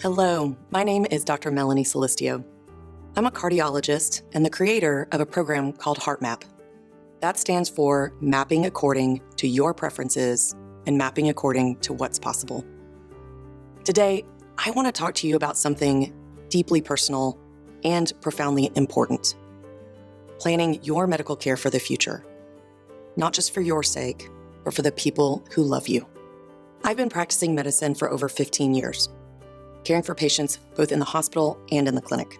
Hello, my name is Dr. Melanie Sulistio. I'm a cardiologist and the creator of a program called HeartMap. That stands for Mapping According to Your Preferences and Mapping According to What's Possible. Today, I want to talk to you about something deeply personal and profoundly important. Planning your medical care for the future. Not just for your sake, but for the people who love you. I've been practicing medicine for over 15 years, caring for patients both in the hospital and in the clinic.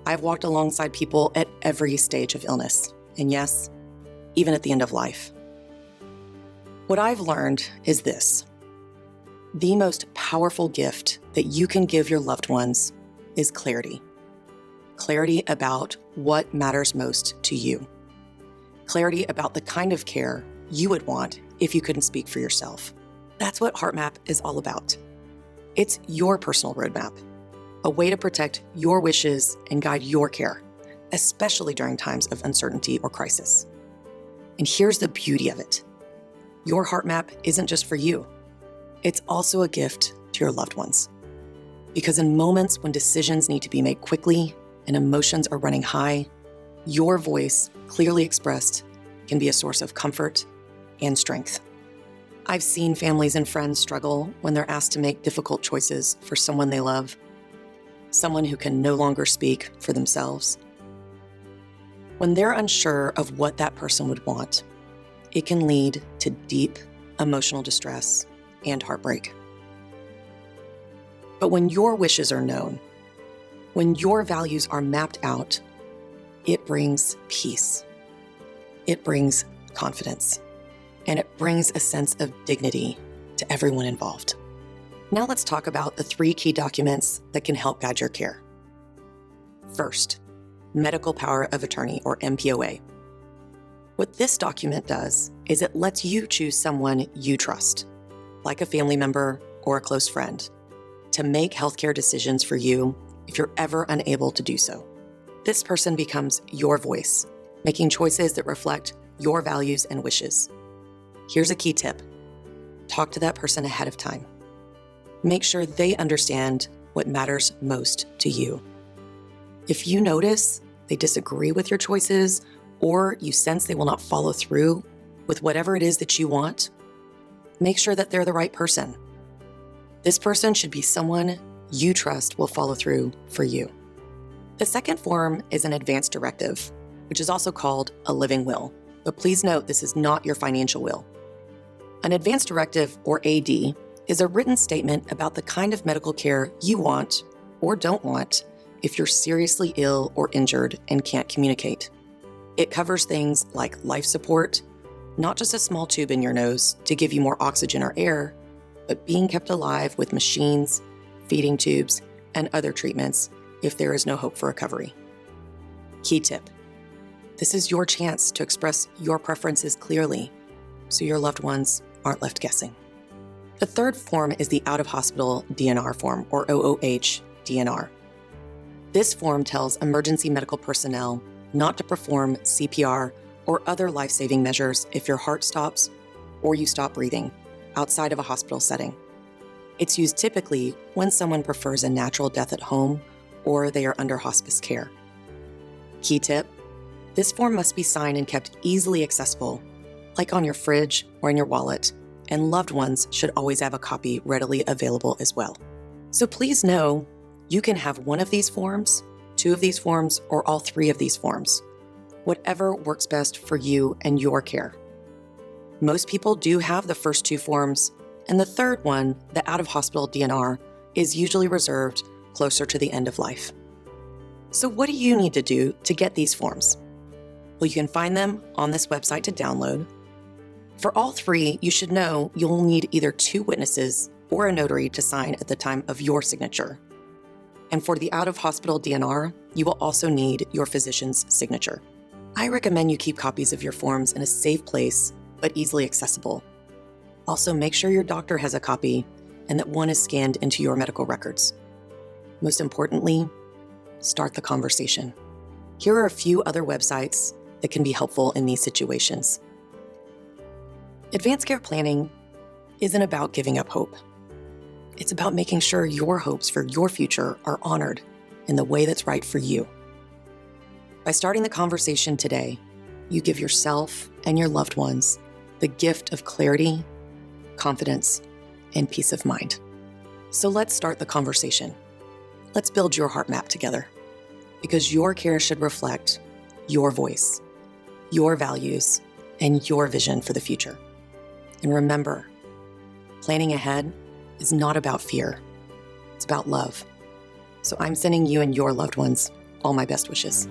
I've walked alongside people at every stage of illness, and yes, even at the end of life. What I've learned is this: the most powerful gift that you can give your loved ones is clarity. Clarity about what matters most to you. Clarity about the kind of care you would want if you couldn't speak for yourself. That's what HeartMap is all about. It's your personal roadmap, a way to protect your wishes and guide your care, especially during times of uncertainty or crisis. And here's the beauty of it. Your HeartMap isn't just for you. It's also a gift to your loved ones. Because in moments when decisions need to be made quickly and emotions are running high, your voice, clearly expressed, can be a source of comfort and strength. I've seen families and friends struggle when they're asked to make difficult choices for someone they love, someone who can no longer speak for themselves. When they're unsure of what that person would want, it can lead to deep emotional distress and heartbreak. But when your wishes are known, when your values are mapped out, it brings peace. It brings confidence. And it brings a sense of dignity to everyone involved. Now let's talk about the 3 key documents that can help guide your care. First, Medical Power of Attorney, or MPOA. What this document does is it lets you choose someone you trust, like a family member or a close friend, to make healthcare decisions for you if you're ever unable to do so. This person becomes your voice, making choices that reflect your values and wishes. Here's a key tip. Talk to that person ahead of time. Make sure they understand what matters most to you. If you notice they disagree with your choices, or you sense they will not follow through with whatever it is that you want, make sure that they're the right person. This person should be someone you trust will follow through for you. The second form is an advance directive, which is also called a living will. But please note, this is not your financial will. An advance directive, or AD, is a written statement about the kind of medical care you want or don't want if you're seriously ill or injured and can't communicate. It covers things like life support, not just a small tube in your nose to give you more oxygen or air, but being kept alive with machines, feeding tubes, and other treatments if there is no hope for recovery. Key tip: this is your chance to express your preferences clearly so your loved ones aren't left guessing. The third form is the out-of-hospital DNR form, or OOH DNR. This form tells emergency medical personnel not to perform CPR or other life-saving measures if your heart stops or you stop breathing outside of a hospital setting. It's used typically when someone prefers a natural death at home or they are under hospice care. Key tip: this form must be signed and kept easily accessible, like on your fridge or in your wallet, and loved ones should always have a copy readily available as well. So please know you can have one of these forms, 2 of these forms, or all 3 of these forms, whatever works best for you and your care. Most people do have the first 2 forms, and the third one, the out-of-hospital DNR, is usually reserved closer to the end of life. So what do you need to do to get these forms? Well, you can find them on this website to download. For all 3, you should know you'll need either 2 witnesses or a notary to sign at the time of your signature. And for the out-of-hospital DNR, you will also need your physician's signature. I recommend you keep copies of your forms in a safe place, but easily accessible. Also, make sure your doctor has a copy and that one is scanned into your medical records. Most importantly, start the conversation. Here are a few other websites that can be helpful in these situations. Advanced care planning isn't about giving up hope. It's about making sure your hopes for your future are honored in the way that's right for you. By starting the conversation today, you give yourself and your loved ones the gift of clarity, confidence, and peace of mind. So let's start the conversation. Let's build your heart map together, because your care should reflect your voice, your values, and your vision for the future. And remember, planning ahead is not about fear. It's about love. So I'm sending you and your loved ones all my best wishes.